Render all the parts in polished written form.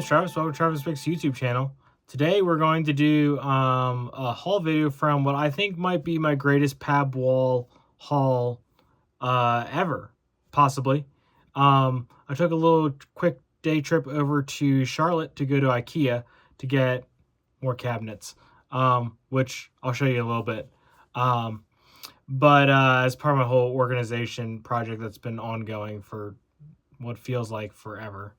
name's Travis. Welcome to Travis Picks YouTube channel. Today we're going to do a haul video from what I think might be my greatest PAB wall haul ever, possibly. I took a little quick day trip over to Charlotte to go to IKEA to get more cabinets, which I'll show you a little bit. But as part of my whole organization project that's been ongoing for what feels like forever.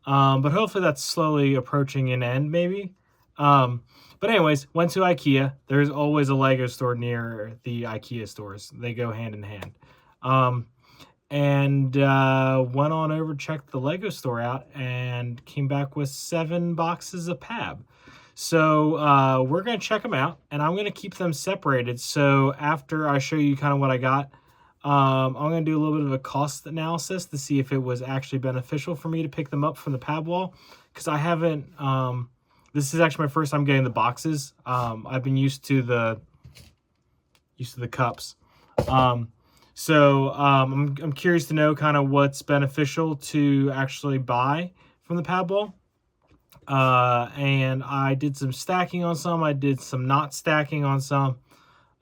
But hopefully that's slowly approaching an end, maybe. But anyways, went to IKEA. There's always a Lego store near the IKEA stores. They go hand in hand. And went on over, checked the Lego store out, and came back with 7 boxes of PAB. So we're going to check them out, and I'm going to keep them separated. So after I show you kind of what I got, I'm going to do a little bit of a cost analysis to see if it was actually beneficial for me to pick them up from the PAB wall, because I haven't, this is actually my first time getting the boxes. I've been used to the cups. So I'm curious to know kind of what's beneficial to actually buy from the PAB wall. And I did some stacking on some, I did some not stacking on some.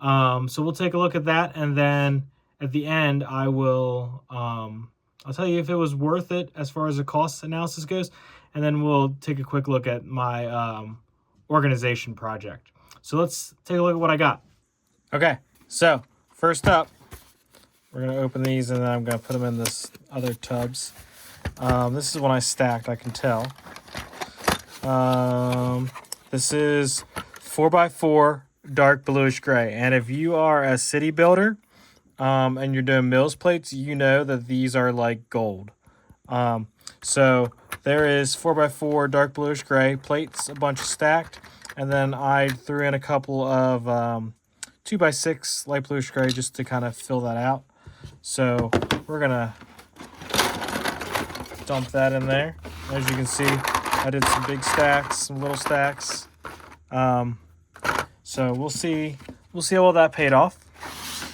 So we'll take a look at that, and then at the end, I will, I'll tell you if it was worth it as far as the cost analysis goes, and then we'll take a quick look at my organization project. So let's take a look at what I got. Okay, so first up, we're going to open these, and then I'm going to put them in this other tubs. This is one I stacked, I can tell. This is 4x4 dark bluish gray, and if you are a city builder, and you're doing mills plates, you know that these are like gold. So there is 4x4 dark bluish gray plates, a bunch stacked, and then I threw in a couple of 2x6 light bluish gray just to kind of fill that out. So we're gonna dump that in there. As you can see, I did some big stacks, some little stacks. So we'll see how well that paid off.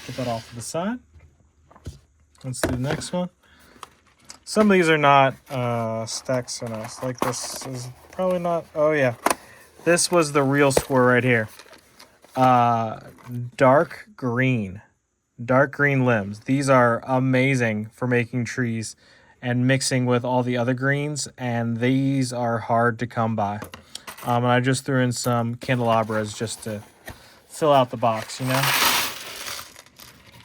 Put that off to the side. Let's do the next one. Some of these are not stacks on us. Like this is probably not. Oh yeah, this was the real score right here. Dark green limbs. These are amazing for making trees and mixing with all the other greens, and these are hard to come by. And I just threw in some candelabras just to fill out the box, you know.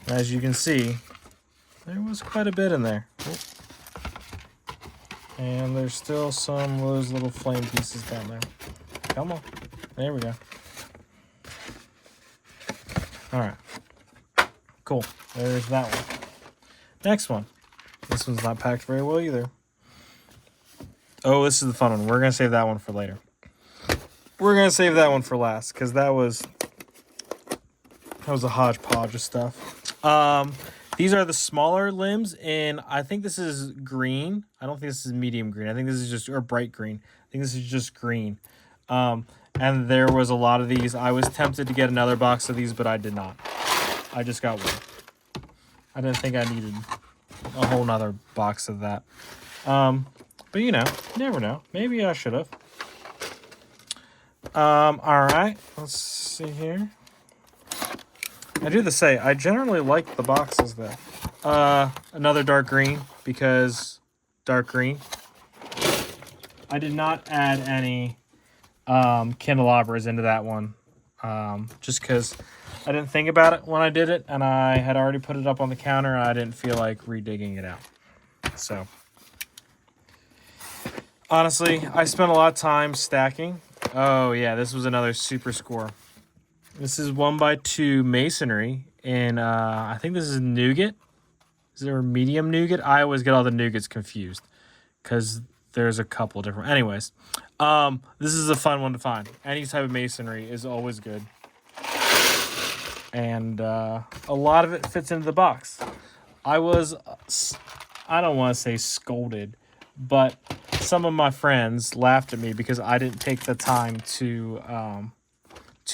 As you can see, there was quite a bit in there. And there's still some of those little flame pieces down there. Come on. There we go. All right. Cool. There's that one. Next one. This one's not packed very well either. Oh, this is the fun one. We're going to save that one for later. We're going to save that one for last, because that was a hodgepodge of stuff. These are the smaller limbs, and I think this is green. I don't think this is medium green. I think this is just, or bright green. I think this is just green. And there was a lot of these. I was tempted to get another box of these, but I did not. I just got one. I didn't think I needed a whole nother box of that. But you know, you never know. Maybe I should have. All right, let's see here. I do have to say, I generally like the boxes though. Another dark green, because dark green. I did not add any candelabras into that one, just because I didn't think about it when I did it, and I had already put it up on the counter, and I didn't feel like redigging it out. So, honestly, I spent a lot of time stacking. Oh yeah, this was another super score. This is 1x2 masonry, and I think this is nougat. Is there a medium nougat? I always get all the nougats confused, because there's a couple different. Anyways, this is a fun one to find. Any type of masonry is always good. And a lot of it fits into the box. I don't want to say scolded, but some of my friends laughed at me because I didn't take the time to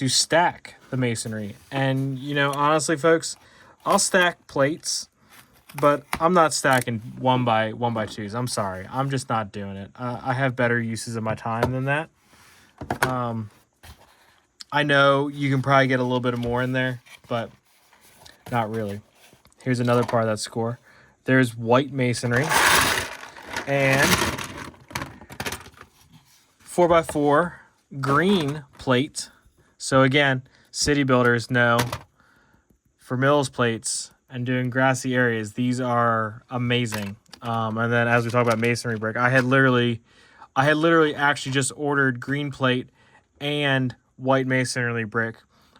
stack the masonry. And, you know, honestly, folks, I'll stack plates, but I'm not stacking one by twos. I'm sorry. I'm just not doing it. I have better uses of my time than that. I know you can probably get a little bit more in there, but not really. Here's another part of that score. There's white masonry and 4x4 green plate. So again, city builders know for mills plates and doing grassy areas, these are amazing. And then as we talk about masonry brick, I had literally actually just ordered green plate and white masonry brick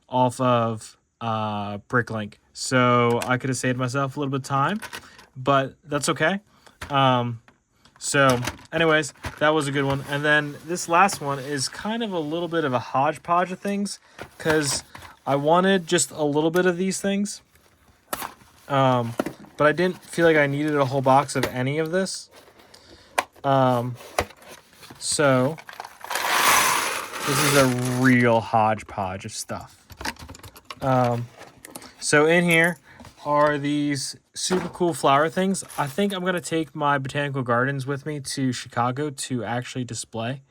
off of Bricklink. So I could have saved myself a little bit of time, but that's okay. So anyways, that was a good one. And then this last one is kind of a little bit of a hodgepodge of things because I wanted just a little bit of these things. But I didn't feel like I needed a whole box of any of this. So this is a real hodgepodge of stuff. So in here are these super cool flower things. I think I'm going to take my botanical gardens with me to Chicago to actually display.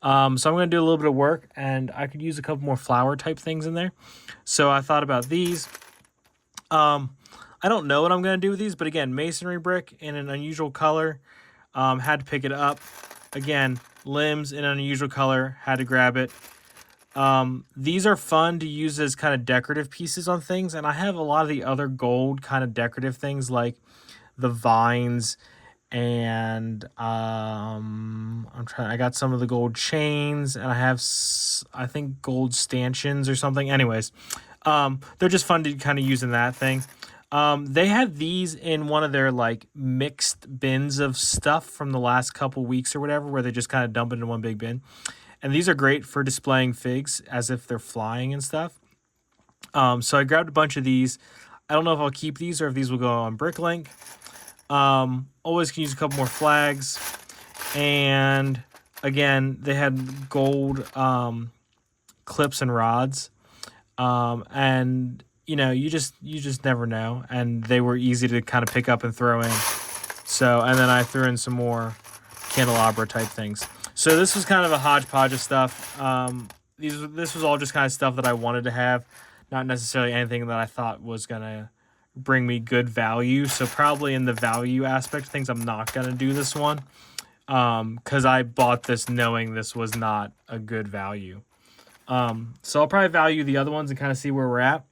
So I'm going to do a little bit of work, and I could use a couple more flower type things in there. So I thought about these. I don't know what I'm going to do with these, but again, masonry brick in an unusual color. Had to pick it up. Again, limbs in an unusual color. Had to grab it. These are fun to use as kind of decorative pieces on things, and I have a lot of the other gold kind of decorative things like the vines and I got some of the gold chains, and I have I think gold stanchions or something. Anyways, they're just fun to kind of use in that thing. They had these in one of their like mixed bins of stuff from the last couple weeks or whatever, where they just kind of dump it in one big bin. And these are great for displaying figs as if they're flying and stuff. So I grabbed a bunch of these. I don't know if I'll keep these or if these will go on Bricklink. Always can use a couple more flags. And again, they had gold clips and rods. And you know, you just never know. And they were easy to kind of pick up and throw in. So, and then I threw in some more candelabra type things. So this was kind of a hodgepodge of stuff. This was all just kind of stuff that I wanted to have, not necessarily anything that I thought was going to bring me good value. So probably in the value aspect of things, I'm not going to do this one because I bought this knowing this was not a good value. So I'll probably value the other ones and kind of see where we're at.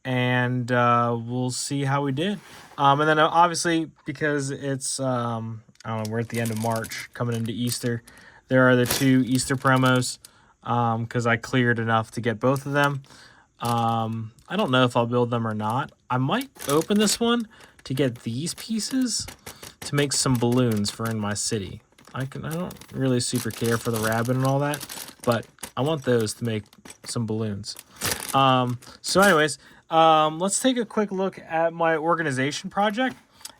And we'll see how we did. And then obviously because it's... I don't know, we're at the end of March, coming into Easter. There are the 2 Easter promos, because I cleared enough to get both of them. I don't know if I'll build them or not. I might open this one to get these pieces to make some balloons for in my city. I don't really super care for the rabbit and all that, but I want those to make some balloons. So anyways, let's take a quick look at my organization project,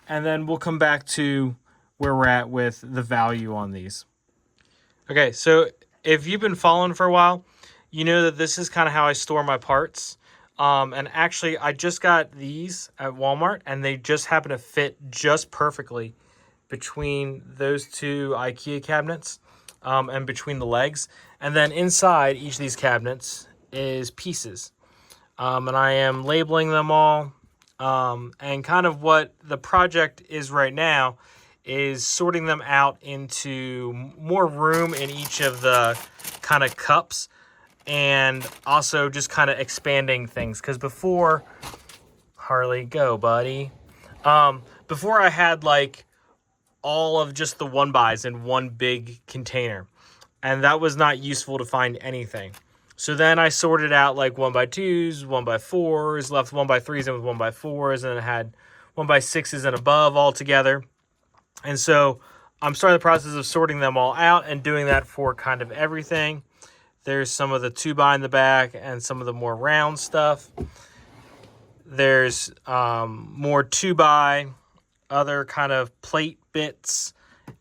and then we'll come back to where we're at with the value on these. Okay, so if you've been following for a while, you know that this is kind of how I store my parts. And actually, I just got these at Walmart, and they just happen to fit just perfectly between those 2 IKEA cabinets and between the legs. And then inside each of these cabinets is pieces. And I am labeling them all. And kind of what the project is right now is sorting them out into more room in each of the kind of cups, and also just kind of expanding things. Because before, Harley, go, buddy. Before I had like all of just the 1-bys in one big container, and that was not useful to find anything. So then I sorted out like 1x2s, 1x4s, left 1x3s in with 1x4s, and then I had 1x6s and above all together. And so I'm starting the process of sorting them all out and doing that for kind of everything. There's some of the 2x in the back and some of the more round stuff. There's more 2x, other kind of plate bits,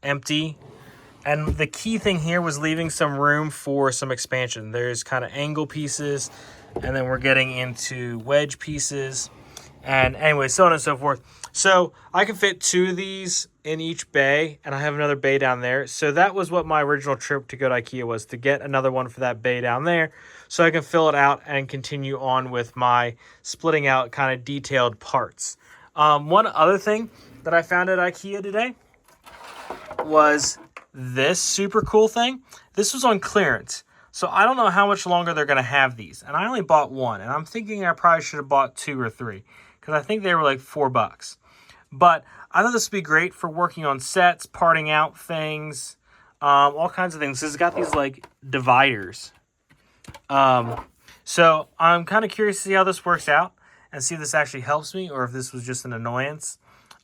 empty. And the key thing here was leaving some room for some expansion. There's kind of angle pieces, and then we're getting into wedge pieces. And anyway, so on and so forth. So I can fit 2 of these in each bay, and I have another bay down there. So that was what my original trip to go to IKEA was, to get another one for that bay down there so I can fill it out and continue on with my splitting out kind of detailed parts. One other thing that I found at IKEA today was this super cool thing. This was on clearance. So I don't know how much longer they're going to have these. And I only bought 1. And I'm thinking I probably should have bought 2 or 3. Because I think they were like $4. But I thought this would be great for working on sets, parting out things, all kinds of things. It's got these like dividers. So I'm kind of curious to see how this works out and see if this actually helps me or if this was just an annoyance.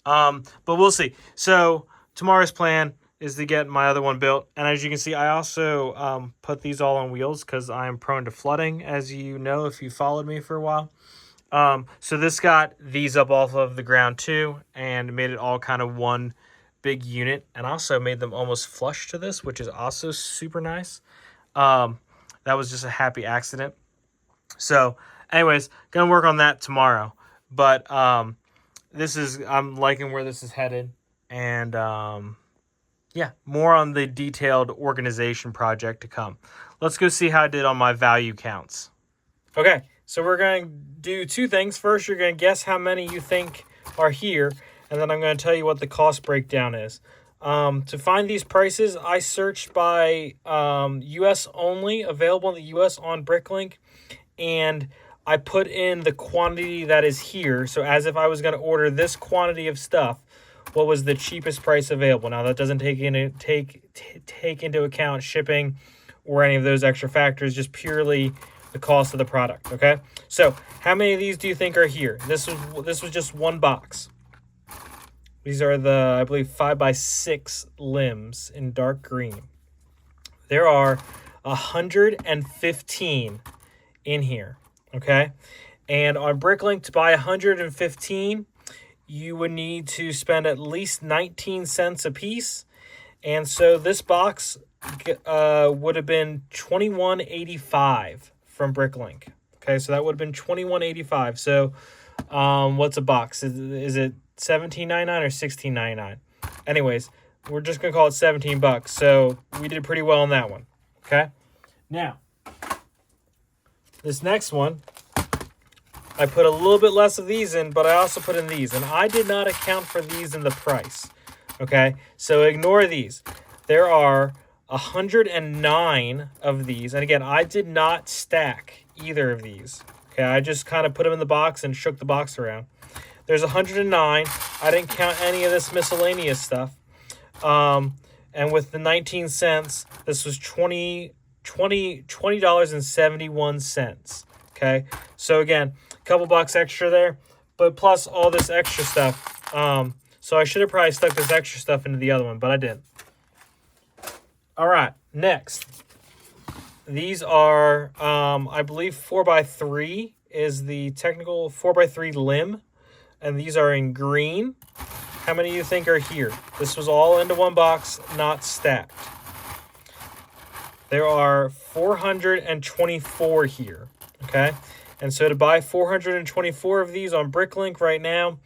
But we'll see. So tomorrow's plan is to get my other one built. And as you can see, I also put these all on wheels because I am prone to flooding, as you know if you followed me for a while. So this got these up off of the ground too and made it all kind of one big unit, and also made them almost flush to this, which is also super nice. That was just a happy accident. So anyways, gonna work on that tomorrow. But I'm liking where this is headed, and yeah, more on the detailed organization project to come. Let's go see how I did on my value counts. Okay, so we're going to do 2 things. First, you're going to guess how many you think are here, and then I'm going to tell you what the cost breakdown is. To find these prices, I searched by U.S. only, available in the U.S. on Bricklink, and I put in the quantity that is here. So as if I was going to order this quantity of stuff, what was the cheapest price available? Now, that doesn't take into account shipping or any of those extra factors, just purely the cost of the product, okay? So, how many of these do you think are here? This was just 1 box. These are the, I believe, 5x6 limbs in dark green. There are 115 in here, okay? And on Bricklink, to buy 115, you would need to spend at least 19 cents a piece. And so this box would have been $21.85 from Bricklink. Okay, so that would have been $21.85. So what's a box? Is it $17.99 or $16.99? Anyways, we're just going to call it $17. So we did pretty well on that one. Okay? Now, this next one, I put a little bit less of these in, but I also put in these. And I did not account for these in the price. Okay? So ignore these. There are 109 of these. And again, I did not stack either of these. Okay? I just kind of put them in the box and shook the box around. There's 109. I didn't count any of this miscellaneous stuff. And with the 19 cents, this was $20.71. Okay? So again, couple bucks extra there, but plus all this extra stuff. So I should have probably stuck this extra stuff into the other one, but I didn't. All right, next. These are, I believe 4x3 is the technical 4x3 limb, and these are in green. How many do you think are here? This was all into one box, not stacked. There are 424 here, okay? And so to buy 424 of these on Bricklink right now,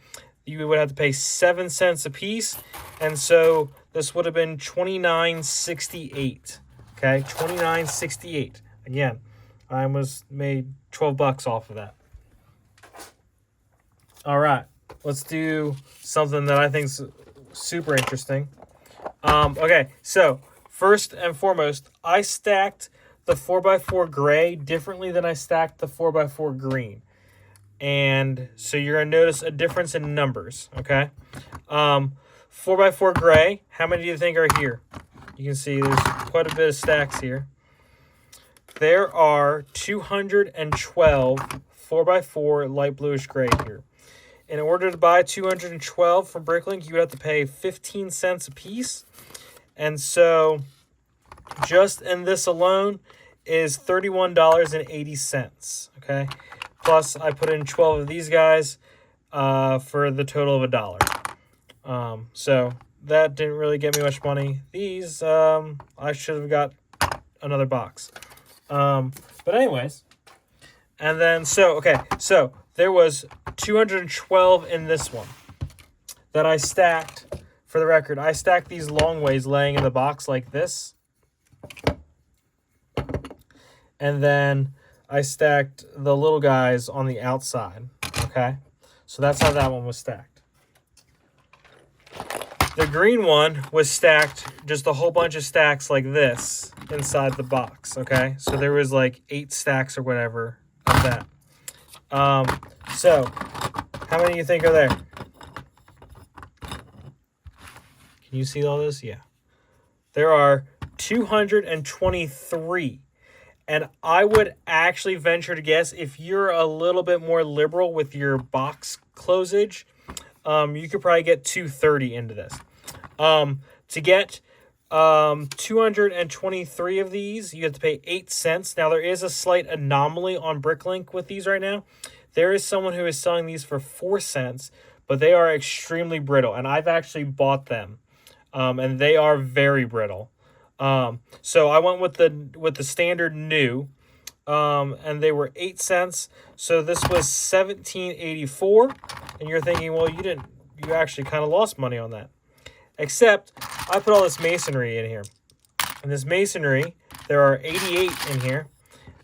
you would have to pay 7 cents a piece. And so this would have been $29.68. Okay, $29.68. Again, I almost made 12 bucks off of that. All right, let's do something that I think is super interesting. Okay, so first and foremost, I stacked the 4x4 gray differently than I stacked the 4x4 green. And so you're going to notice a difference in numbers, okay? 4x4 gray, how many do you think are here? You can see there's quite a bit of stacks here. There are 212 4x4 light bluish gray here. In order to buy 212 from Bricklink, you would have to pay 15 cents a piece. And so just in this alone is $31.80, okay? Plus, I put in 12 of these guys for the total of $1. So that didn't really get me much money. These, I should have got another box. But anyways, and then, so there was 212 in this one that I stacked. For the record, I stacked these long ways laying in the box like this. And then I stacked the little guys on the outside. Okay? So that's how that one was stacked. The green one was stacked, just a whole bunch of stacks like this inside the box. Okay? So there was like 8 stacks or whatever of that. So, how many do you think are there? Can you see all this? Yeah. There are 223. And I would actually venture to guess, if you're a little bit more liberal with your box closage, you could probably get 230 into this. To get 223 of these, you have to pay 8 cents. Now, there is a slight anomaly on Bricklink with these right now. There is someone who is selling these for 4 cents, but they are extremely brittle, and I've actually bought them. And they are very brittle. So I went with the standard new, and they were 8 cents. So this was $17.84, and you're thinking, well, you actually kind of lost money on that. Except I put all this masonry in here, and this masonry, there are 88 in here,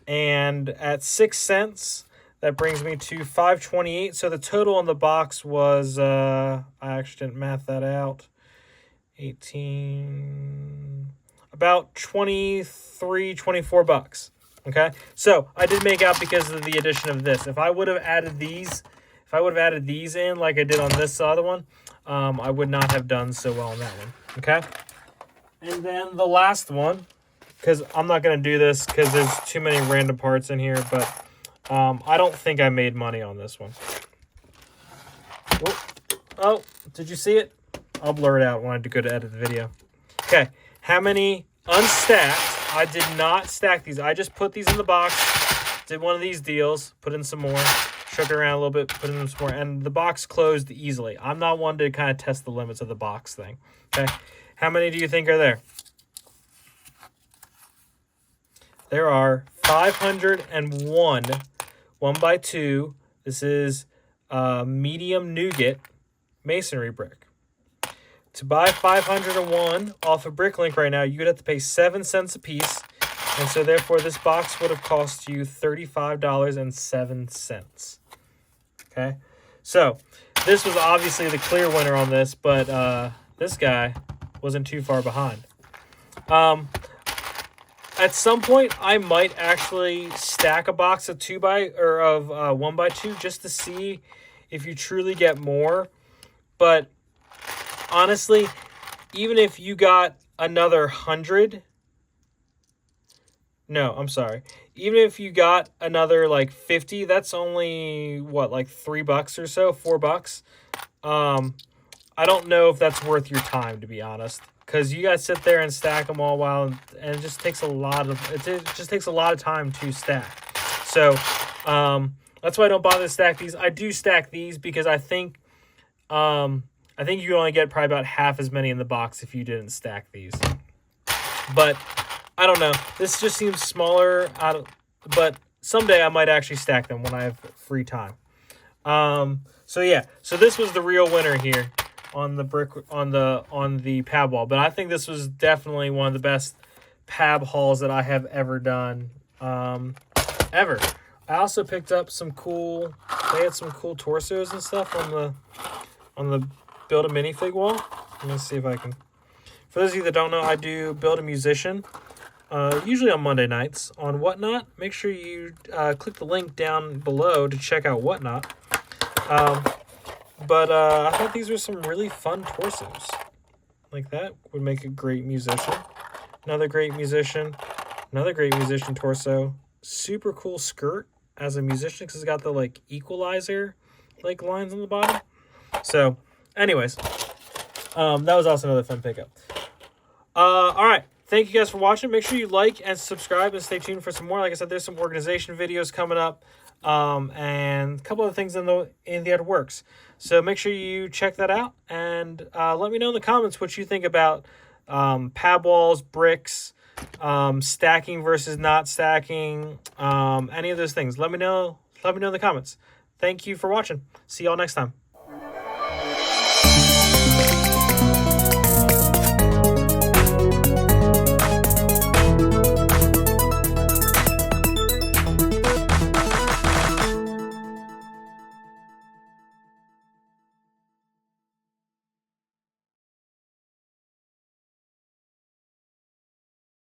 and at 6 cents, that brings me to $5.28. So the total on the box was I actually didn't math that out. 18, about 23, 24 bucks. Okay, so I did make out because of the addition of this. If I would have added these, in like I did on this other one, I would not have done so well on that one. Okay, and then the last one, because I'm not going to do this because there's too many random parts in here, but I don't think I made money on this one. Whoop. Oh, did you see it? I'll blur it out when I go to edit the video. Okay, how many unstacked? I did not stack these. I just put these in the box, did one of these deals, put in some more, shook it around a little bit, put in some more, and the box closed easily. I'm not one to kind of test the limits of the box thing. Okay, how many do you think are there? There are 501 1x2. This is medium nougat masonry brick. To buy 501 off of Bricklink right now, you would have to pay 7 cents a piece. And so therefore this box would have cost you $35.07. Okay. So this was obviously the clear winner on this, but this guy wasn't too far behind. At some point, I might actually stack a box of 1x2 just to see if you truly get more. But honestly, even if you got another 100, no, I'm sorry. Even if you got another like 50, that's only what, like $3 or so, $4. I don't know if that's worth your time, to be honest, because you guys sit there and stack them all while, and it just takes a lot of time to stack. So that's why I don't bother to stack these. I do stack these because I think you only get probably about half as many in the box if you didn't stack these. But I don't know. This just seems smaller. But someday I might actually stack them when I have free time. So yeah. So this was the real winner here on the PAB wall. But I think this was definitely one of the best PAB hauls that I have ever done. Ever. I also picked up some cool. They had some cool torsos and stuff on the Build a Minifig wall. Let me see if I can. For those of you that don't know, I do Build a Musician, usually on Monday nights on Whatnot. Make sure you click the link down below to check out Whatnot. But I thought these were some really fun torsos. Like that would make a great musician. Another great musician torso. Super cool skirt as a musician because it's got the like equalizer like lines on the bottom. So anyways, that was also another fun pickup. All right. Thank you guys for watching. Make sure you like and subscribe and stay tuned for some more. Like I said, there's some organization videos coming up, and a couple of things in the other works. So make sure you check that out, and let me know in the comments what you think about PAB walls, bricks, stacking versus not stacking, any of those things. Let me know in the comments. thank you for watching. See y'all next time.